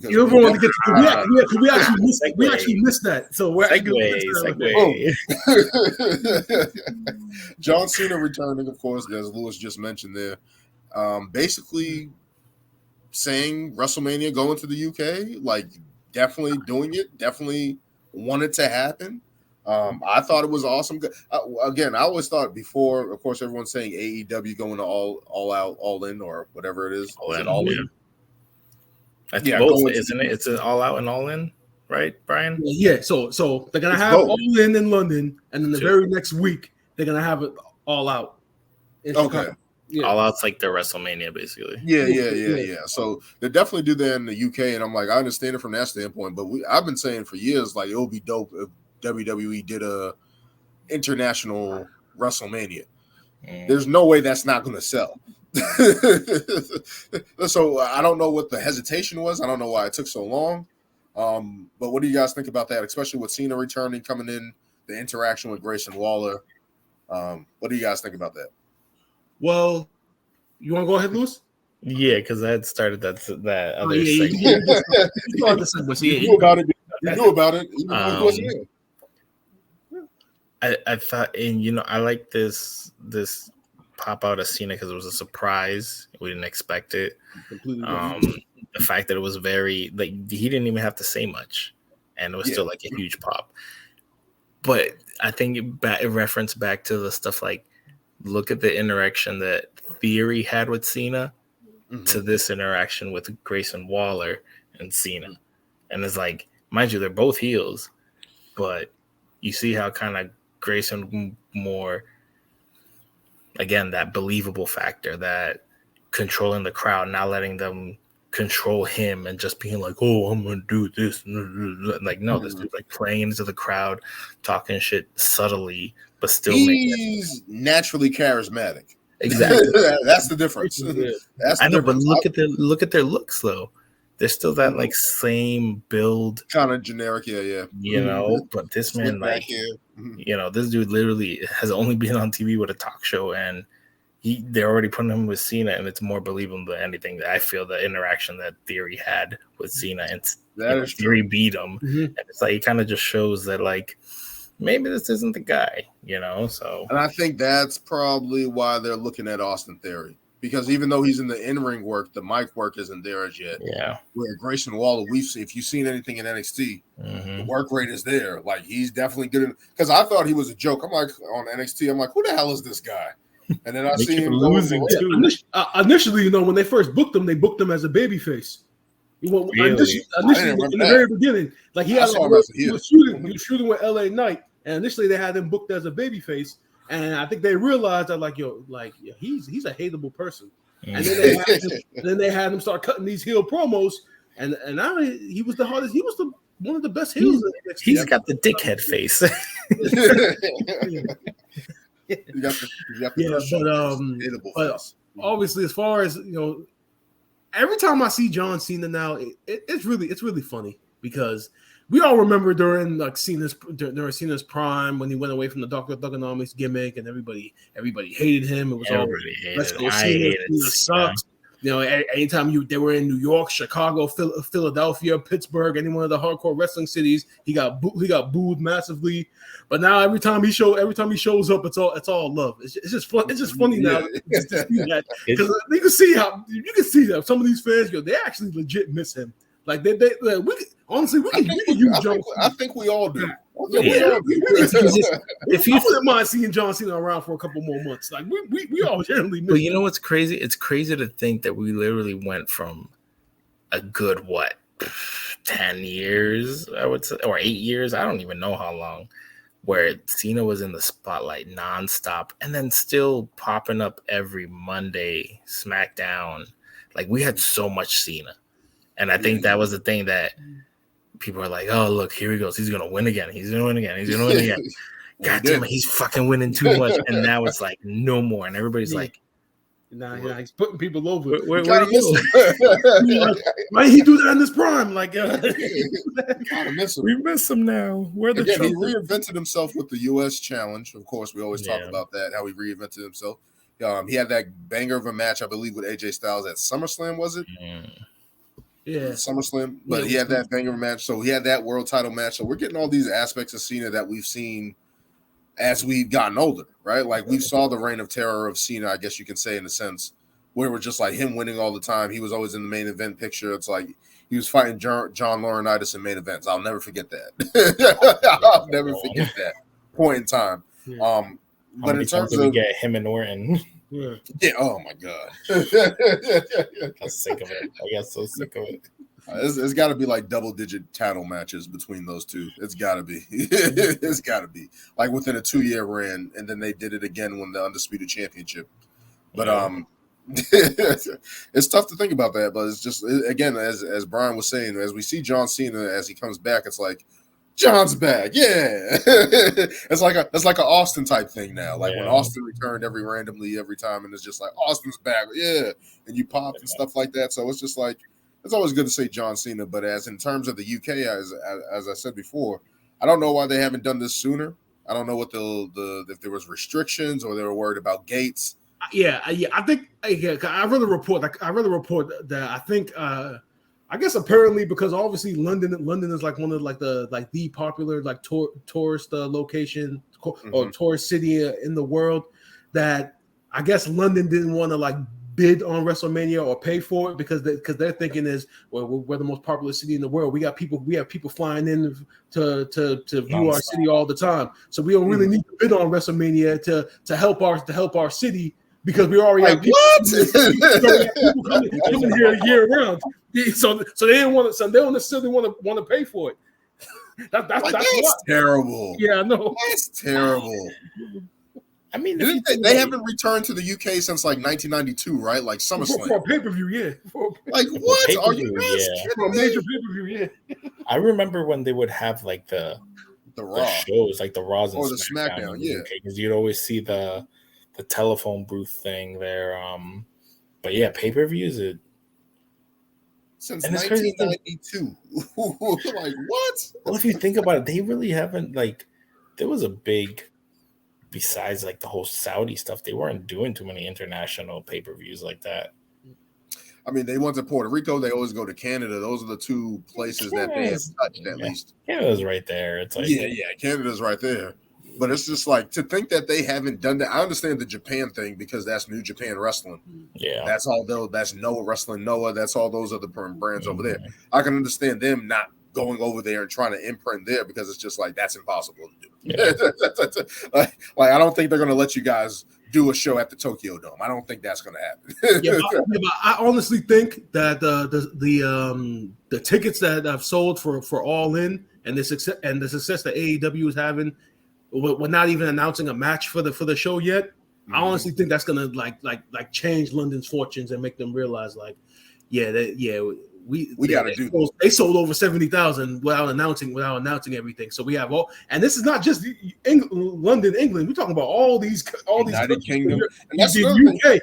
because you want to get we actually missed that. So we're segue. John Cena returning, of course, as Lewis just mentioned there. Basically saying WrestleMania going to the UK, like definitely doing it, definitely want it to happen. I thought it was awesome. Again, I always thought before, of course, everyone's saying AEW going to all out, all in, or whatever it is. Is it all in? I think both, isn't it? It's an all out and all in, right, Brian? Yeah. So they're gonna have all in London, and then the very next week they're gonna have it all out. Okay. Yeah. All out's like their WrestleMania, basically. Yeah. So they definitely do that in the UK, and I'm like, I understand it from that standpoint. But I've been saying for years, like, it would be dope if WWE did a international WrestleMania. There's no way that's not going to sell. So I don't know what the hesitation was. I don't know why it took so long. But what do you guys think about that, especially with Cena returning, coming in, the interaction with Grayson Waller? What do you guys think about that? Well, you want to go ahead, Lewis? Yeah, because I had started that other segment. You knew about it. You knew about it. I thought, and I like this pop out of Cena because it was a surprise. We didn't expect it. The fact that it was very, like, he didn't even have to say much, and it was still like a huge pop. But I think it referenced back to the stuff like, look at the interaction that Theory had with Cena to this interaction with Grayson Waller and Cena. And it's like, mind you, they're both heels, but you see how kind of Grayson more, again, that believable factor, that controlling the crowd, not letting them control him and just being like, oh, I'm going to do this. Like, no, this dude's like playing into the crowd, talking shit subtly, but still he's naturally charismatic. Exactly. That's the difference. I know, but look at their looks though. They're still that like same build, kind of generic, yeah. But this man, like, this dude literally has only been on TV with a talk show, and they're already putting him with Cena, and it's more believable than anything. That I feel the interaction that Theory had with Cena, and Theory beat him, and it's like it kind of just shows that like maybe this isn't the guy, So, and I think that's probably why they're looking at Austin Theory, because even though he's in the in-ring work, the mic work isn't there as yet. Yeah. Where Grayson Waller, if you've seen anything in NXT, the work rate is there. Like, he's definitely good. Because I thought he was a joke. I'm like, on NXT, I'm like, who the hell is this guy? And then I see him losing too. Initially, when they first booked him, they booked him as a babyface. Initially, in the very beginning, like he was shooting with LA Knight, and initially they had him booked as a babyface, and I think they realized that he's a hateable person, and then they had him start cutting these heel promos, and now he was the hardest. He was one of the best heels. He's got the dickhead face. But obviously, as far as every time I see John Cena now, it's really funny because we all remember during Cena's prime when he went away from the Dr. Thugonomics gimmick, and everybody hated him. It was let's go Cena sucks. Anytime they were in New York, Chicago, Philadelphia, Pittsburgh, any one of the hardcore wrestling cities, he got booed massively. But now every time he shows up, it's all love. It's just fun. It's just funny now to see that, because you can see that some of these fans they actually legit miss him. Like we can use John. I think we all do. If you wouldn't mind seeing John Cena around for a couple more months, like we all generally miss. But you know what's crazy? It's crazy to think that we literally went from a good 10 years, I would say, or 8 years. I don't even know how long, where Cena was in the spotlight nonstop, and then still popping up every Monday SmackDown. Like, we had so much Cena, and I think that was the thing that people are like, oh, look, here he goes. He's going to win again. He's going to win again. God damn it, he's fucking winning too much. And now it's like, no more. And everybody's like, he's putting people over. Where do you go? Why did he do that in his prime? Like, we miss him now. He reinvented himself with the U.S. Challenge. Of course, we always talk about that, how he reinvented himself. He had that banger of a match, I believe, with AJ Styles at SummerSlam, was it? SummerSlam, but he had that banger match. So he had that world title match. So we're getting all these aspects of Cena that we've seen as we've gotten older, right? Like we saw the reign of terror of Cena, I guess you can say, in a sense, where it was just like him winning all the time. He was always in the main event picture. It's like he was fighting John Laurinaitis in main events. I'll never forget that. I'll never forget that point in time. But in terms of get him and Orton. Yeah. Oh my God. I'm sick of it. I got so sick of it. It's got to be like double-digit title matches between those two. It's got to be. It's got to be like within a 2-year run, and then they did it again when the Undisputed Championship. But it's tough to think about that. But it's just again, as Brian was saying, as we see John Cena as he comes back, it's like John's back. Yeah, it's like an Austin type thing now. Like when Austin returned every time, and it's just like Austin's back. Yeah, and you popped and stuff like that. So it's just like. It's always good to say John Cena, but as in terms of the UK, as I said before, I don't know why they haven't done this sooner. I don't know what if there was restrictions or they were worried about gates. Yeah. I think I read a report. That I think I guess apparently because obviously London is like one of the popular like tourist location or tourist city in the world. That I guess London didn't want to like bid on WrestleMania or pay for it because they're thinking is we're the most popular city in the world. We have people flying in to view our city all the time. So we don't really need to bid on WrestleMania to help our city because we already have people coming here year round. So they didn't want to. So they don't necessarily want to pay for it. That's terrible. Yeah, I know. That's terrible. I mean, they haven't returned to the UK since like 1992, right? Like SummerSlam. For a pay-per-view, yeah. Like what? Are you guys for a major pay-per-view, yeah. I remember when they would have like the Raw shows, like the Raws and the SmackDown, yeah. Because you'd always see the telephone booth thing there. But yeah, pay-per-views since 1992. Like what? Well, if you think about it, they really haven't like. There was a big. Besides like the whole Saudi stuff, they weren't doing too many international pay-per-views like that. I mean, they went to Puerto Rico. They always go to Canada. Those are the two places that they have touched at least. Canada's right there. It's like Canada's right there. But it's just like to think that they haven't done that. I understand the Japan thing because that's New Japan Wrestling. Yeah, that's all. That's Noah Wrestling, Noah. That's all those other brands over there. I can understand them not going over there and trying to imprint there because it's just like that's impossible to do. Yeah. like I don't think they're going to let you guys do a show at the Tokyo Dome. I don't think that's going to happen. but I honestly think that the tickets that I've sold for All In and the success that AEW is having, we're not even announcing a match for the show yet. Mm-hmm. I honestly think that's going to like change London's fortunes and make them realize we got to do. They sold over 70,000 without announcing everything. So we have all, and this is not just London, England. We're talking about all these United Kingdom, and that's the UK,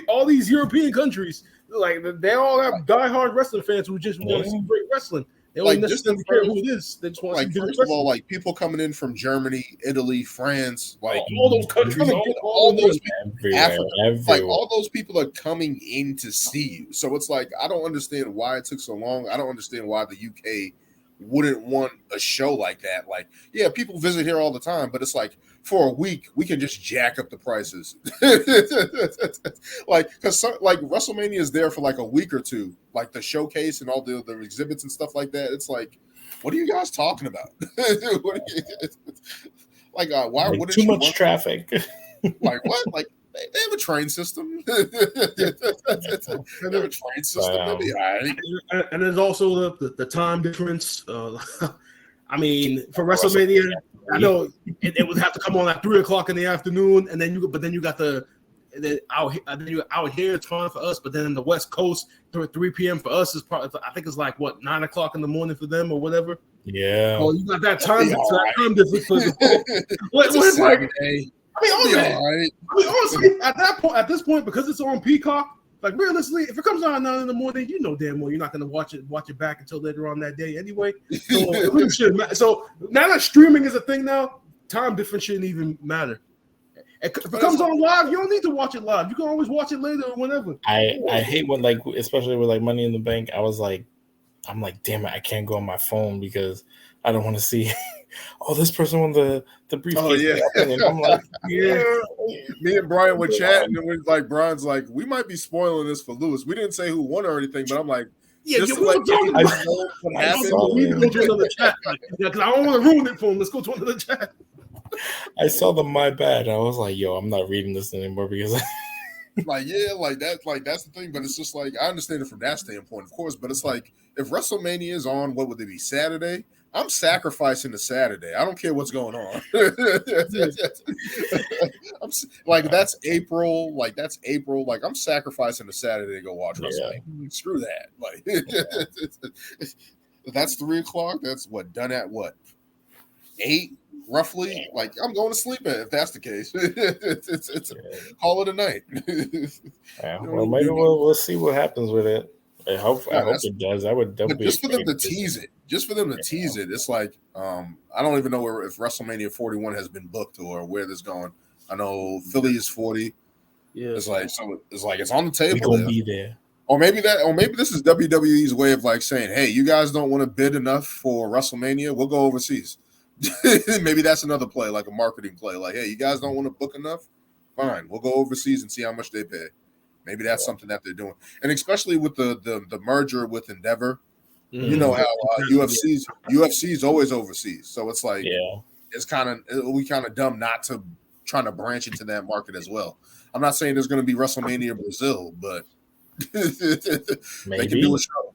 all these European countries. Like they all have diehard wrestling fans who just want to see great wrestling. They don't necessarily care who it is. They just want to see first of all, like people coming in from Germany, Italy, France, like all those countries, all those people, Africa, like all those people are coming in to see you. So it's like I don't understand why it took so long. I don't understand why the UK wouldn't want a show like that. Like, yeah, people visit here all the time, but it's like for a week we can just jack up the prices. Like, because like WrestleMania is there for like a week or two, like the showcase and all the exhibits and stuff like that. It's like, what are you guys talking about? Why like wouldn't too much traffic? Like what? Like they have a train system. They have a train system. They'll be all right. And there's also the time difference. I mean, for WrestleMania, I know it would have to come on at 3:00 in the afternoon, and then you got out here it's fine for us, but then in the West Coast, 3 p.m. for us is probably, I think it's like what 9:00 in the morning for them or whatever. Yeah. Oh, you got that time difference. It's a Saturday. I mean, honestly, at this point, because it's on Peacock, like realistically, if it comes on at 9 in the morning, you know damn well you're not going to watch it back until later on that day anyway. So it really shouldn't matter. So now that streaming is a thing now, time difference shouldn't even matter. If it comes on live, you don't need to watch it live. You can always watch it later or whenever. I hate when, like, especially with like Money in the Bank, I'm like, damn it, I can't go on my phone because I don't want to see. Oh, this person won the briefcase. Oh yeah, and I'm like, yeah. Me and Brian were chatting, and we're like, Brian's like, we might be spoiling this for Lewis. We didn't say who won or anything, but I'm like, just to let you know what happened. We need to go to another chat, because I don't want to ruin it for him. Let's go to another chat. I saw the my bad. I was like, yo, I'm not reading this anymore because like that's the thing. But it's just like I understand it from that standpoint, of course. But it's like if WrestleMania is on, what would it be, Saturday? I'm sacrificing the Saturday. I don't care what's going on. Like that's April. Like I'm sacrificing the Saturday to go watch WrestleMania. Screw that. Like that's 3:00. That's what done at what 8 roughly. Like I'm going to sleep if that's the case. It's call it a night. Well, maybe we'll see what happens with it. I hope it does. I would. But just for them to tease it, it's like I don't even know if WrestleMania 41 has been booked or where this going. I know Philly is 40. Yeah, it's like it's on the table. We're gonna be there. Or maybe this is WWE's way of like saying, hey, you guys don't want to bid enough for WrestleMania, we'll go overseas. Maybe that's another play, like a marketing play. Like, hey, you guys don't want to book enough? Fine, we'll go overseas and see how much they pay. Maybe that's something that they're doing, and especially with the merger with Endeavor, you know how UFC's always overseas, so it's like it's we kind of dumb not to trying to branch into that market as well. I'm not saying there's going to be WrestleMania Brazil, but they can do a show.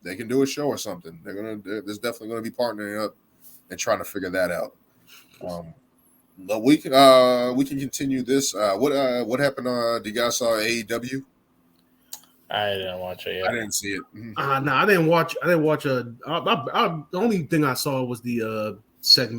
They can do a show or something. There's definitely going to be partnering up and trying to figure that out. But we can continue this. What happened? Do you guys saw AEW? I didn't watch it yet. I didn't see it. No, I didn't watch. The only thing I saw was the segment